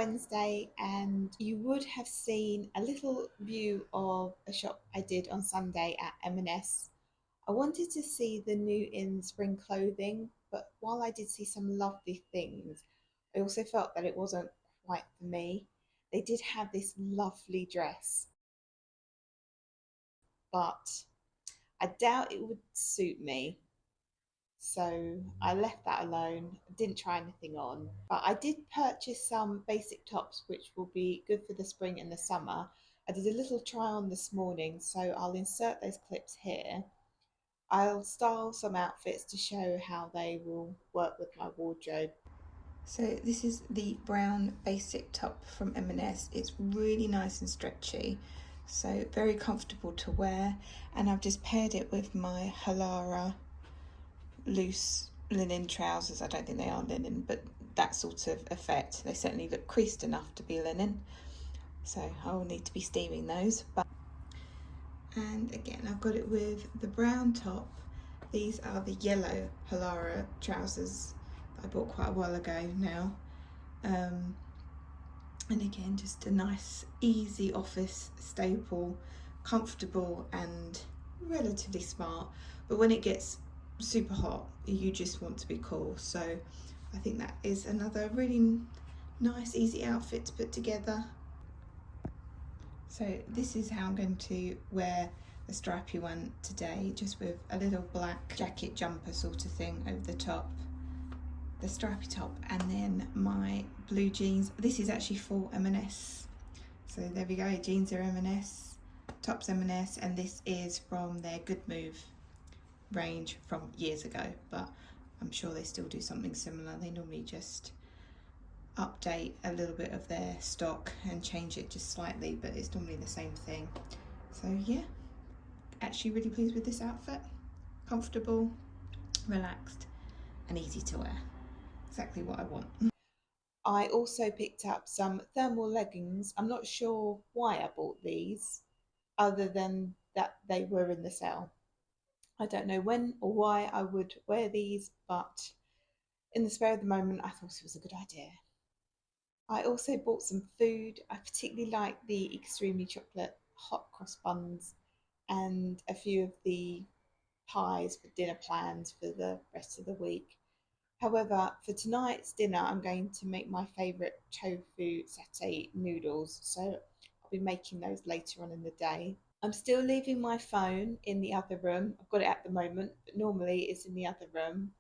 Wednesday, and you would have seen a little view of a shop I did on Sunday at M&S. I wanted to see the new in spring clothing, but while I did see some lovely things, I also felt that it wasn't quite for me. They did have this lovely dress, but I doubt it would suit me. So I left that alone. Didn't try anything on, but I did purchase some basic tops, which will be good for the spring and the summer. I did a little try on this morning, so I'll insert those clips here. I'll style some outfits to show how they will work with my wardrobe. So this is the brown basic top from M&S. It's really nice and stretchy, so very comfortable to wear. And I've just paired it with my Halara loose linen trousers. I don't think they are linen, but that sort of effect. They certainly look creased enough to be linen, so I will need to be steaming those. And again, I've got it with the brown top. These are the yellow Halara trousers that I bought quite a while ago now. And again, just a nice easy office staple, comfortable and relatively smart. But when it gets super hot, you just want to be cool. So I think that is another really nice easy outfit to put together. So this is how I'm going to wear the stripy one today, just with a little black jacket jumper sort of thing over the top, the stripy top, and then my blue jeans. This is actually for M&S. So there we go, jeans are M&S, tops M&S, and this is from their Good Move range from years ago, but I'm sure they still do something similar. They normally just update a little bit of their stock and change it just slightly, but it's normally the same thing. So yeah, actually really pleased with this outfit. Comfortable, relaxed and easy to wear. Exactly what I want. I also picked up some thermal leggings. I'm not sure why I bought these, other than that they were in the sale. I don't know when or why I would wear these, but in the spare of the moment, I thought it was a good idea. I also bought some food. I particularly like the extremely chocolate hot cross buns and a few of the pies for dinner plans for the rest of the week. However, for tonight's dinner, I'm going to make my favourite tofu satay noodles, so I'll be making those later on in the day. I'm still leaving my phone in the other room. I've got it at the moment, but normally it's in the other room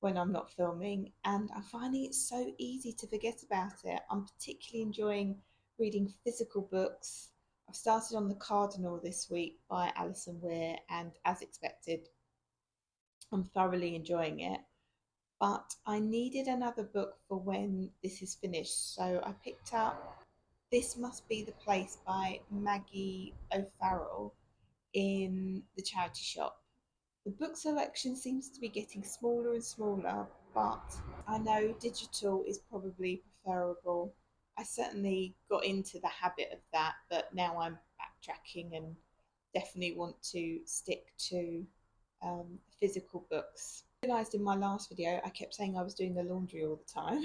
when I'm not filming, and I'm finding it so easy to forget about it. I'm particularly enjoying reading physical books. I've started on The Cardinal this week by Alison Weir, and as expected, I'm thoroughly enjoying it. But I needed another book for when this is finished, so I picked up This Must Be the Place by Maggie O'Farrell in the charity shop. The book selection seems to be getting smaller and smaller, but I know digital is probably preferable. I certainly got into the habit of that, but now I'm backtracking and definitely want to stick to physical books. I realised in my last video I kept saying I was doing the laundry all the time.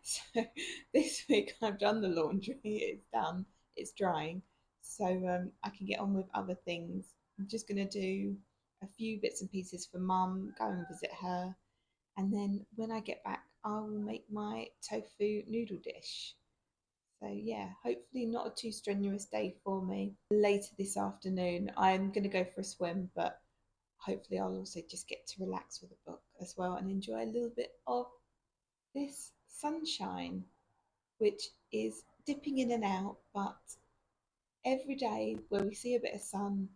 So this week I've done the laundry, it's done, it's drying, so I can get on with other things. I'm just going to do a few bits and pieces for mum, go and visit her, and then when I get back I will make my tofu noodle dish. So yeah, hopefully not a too strenuous day for me. Later this afternoon I'm going to go for a swim, but hopefully I'll also just get to relax with a book as well and enjoy a little bit of this sunshine, which is dipping in and out, but every day where we see a bit of sun,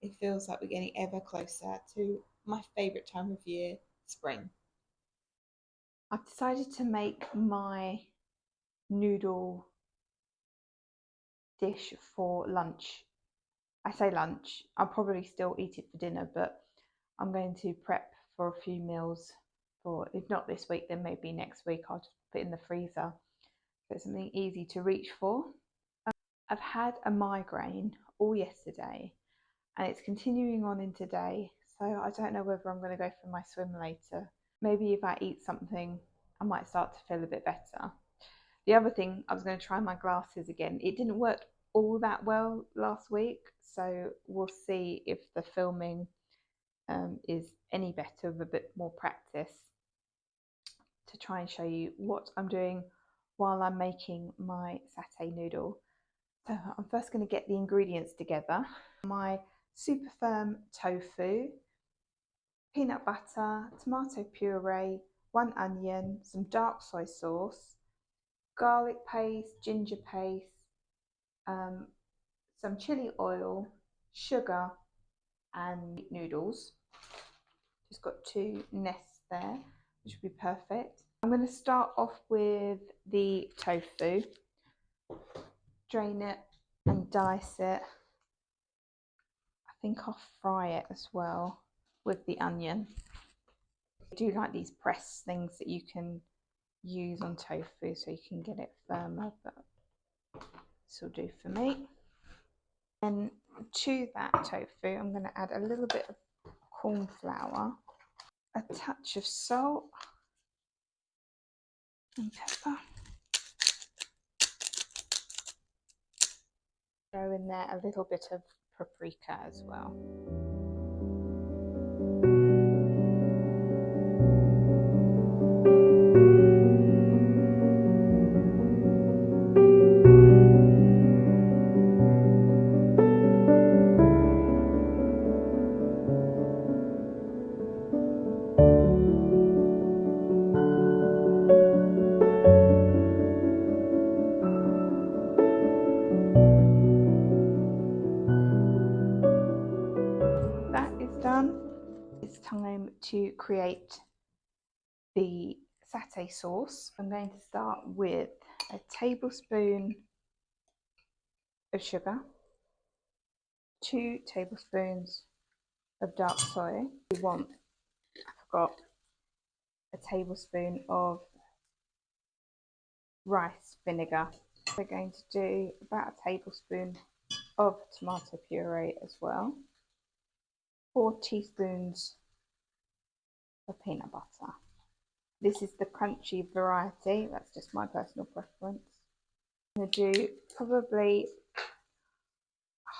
it feels like we're getting ever closer to my favourite time of year, spring. I've decided to make my noodle dish for lunch. I say lunch, I'll probably still eat it for dinner, but I'm going to prep for a few meals for, if not this week, then maybe next week. I'll just put it in the freezer. So it's something easy to reach for. I've had a migraine all yesterday and it's continuing on in today, so I don't know whether I'm going to go for my swim later. Maybe if I eat something I might start to feel a bit better. The other thing, I was going to try my glasses again. It didn't work all that well last week, so we'll see if the filming is any better with a bit more practice, to try and show you what I'm doing while I'm making my satay noodle. So I'm first going to get the ingredients together. My super firm tofu, peanut butter, tomato puree, 1 onion, some dark soy sauce, garlic paste, ginger paste, some chili oil, sugar, and noodles. Just got 2 nests there, which would be perfect. I'm going to start off with the tofu, drain it and dice it. I think I'll fry it as well with the onion. I do like these press things that you can use on tofu so you can get it firmer, but this will do for me. And to that tofu, I'm going to add a little bit of corn flour, a touch of salt and pepper. Throw in there a little bit of paprika as well. That is done. It's time to create the satay sauce. I'm going to start with a tablespoon of sugar, 2 tablespoons of dark soy. I've got a tablespoon of rice vinegar. We're going to do about a tablespoon of tomato puree as well, 4 teaspoons of peanut butter. This is the crunchy variety, that's just my personal preference. I'm going to do probably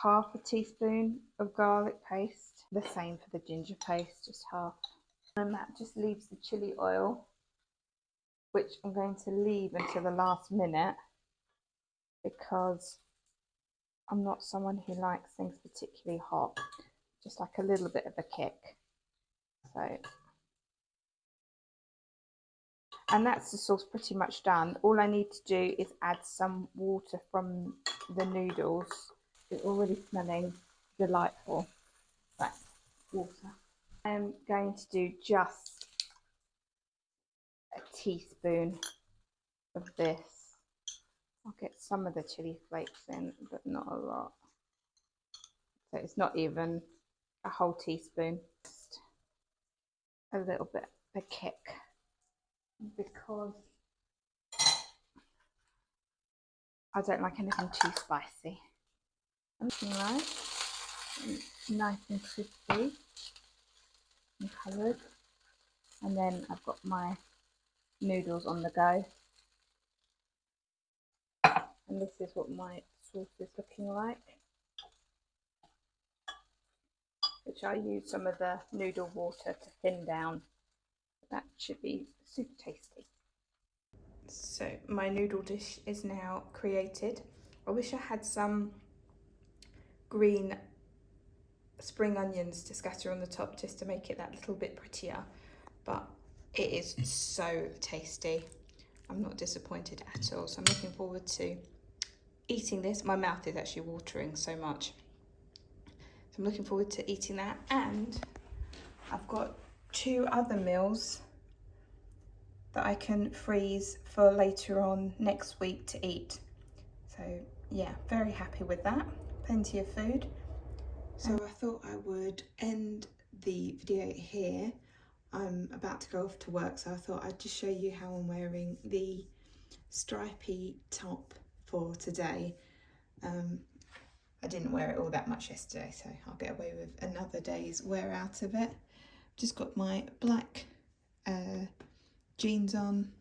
half a teaspoon of garlic paste, the same for the ginger paste, just half. And that just leaves the chili oil, which I'm going to leave until the last minute because I'm not someone who likes things particularly hot, just like a little bit of a kick. So, and that's the sauce pretty much done. All I need to do is add some water from the noodles. It's already smelling delightful. Right, water. I'm going to do just a teaspoon of this. I'll get some of the chili flakes in, but not a lot. So it's not even a whole teaspoon, just a little bit of a kick, because I don't like anything too spicy. Looking nice and crispy and coloured. And then I've got my noodles on the go. And this is what my sauce is looking like, which I use some of the noodle water to thin down. That should be super tasty. So my noodle dish is now created. I wish I had some green spring onions to scatter on the top just to make it that little bit prettier, but it is so tasty. I'm not disappointed at all, so I'm looking forward to eating this. My mouth is actually watering so much, so I'm looking forward to eating that. And I've got 2 other meals that I can freeze for later on next week to eat. So yeah, very happy with that. Plenty of food. So I thought I would end the video here. I'm about to go off to work, so I thought I'd just show you how I'm wearing the stripy top for today. I didn't wear it all that much yesterday, so I'll get away with another day's wear out of it. Just got my black jeans on,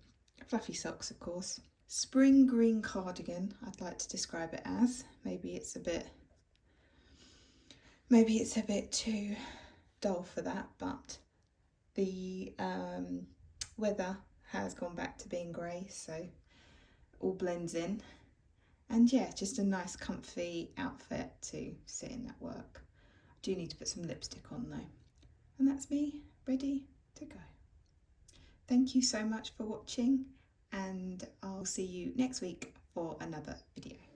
fluffy socks of course, spring green cardigan, I'd like to describe it as. Maybe it's a bit too dull for that, but the weather has gone back to being grey, so all blends in. And yeah, just a nice comfy outfit to sit in at work. I do need to put some lipstick on though. And that's me ready to go. Thank you so much for watching, and I'll see you next week for another video.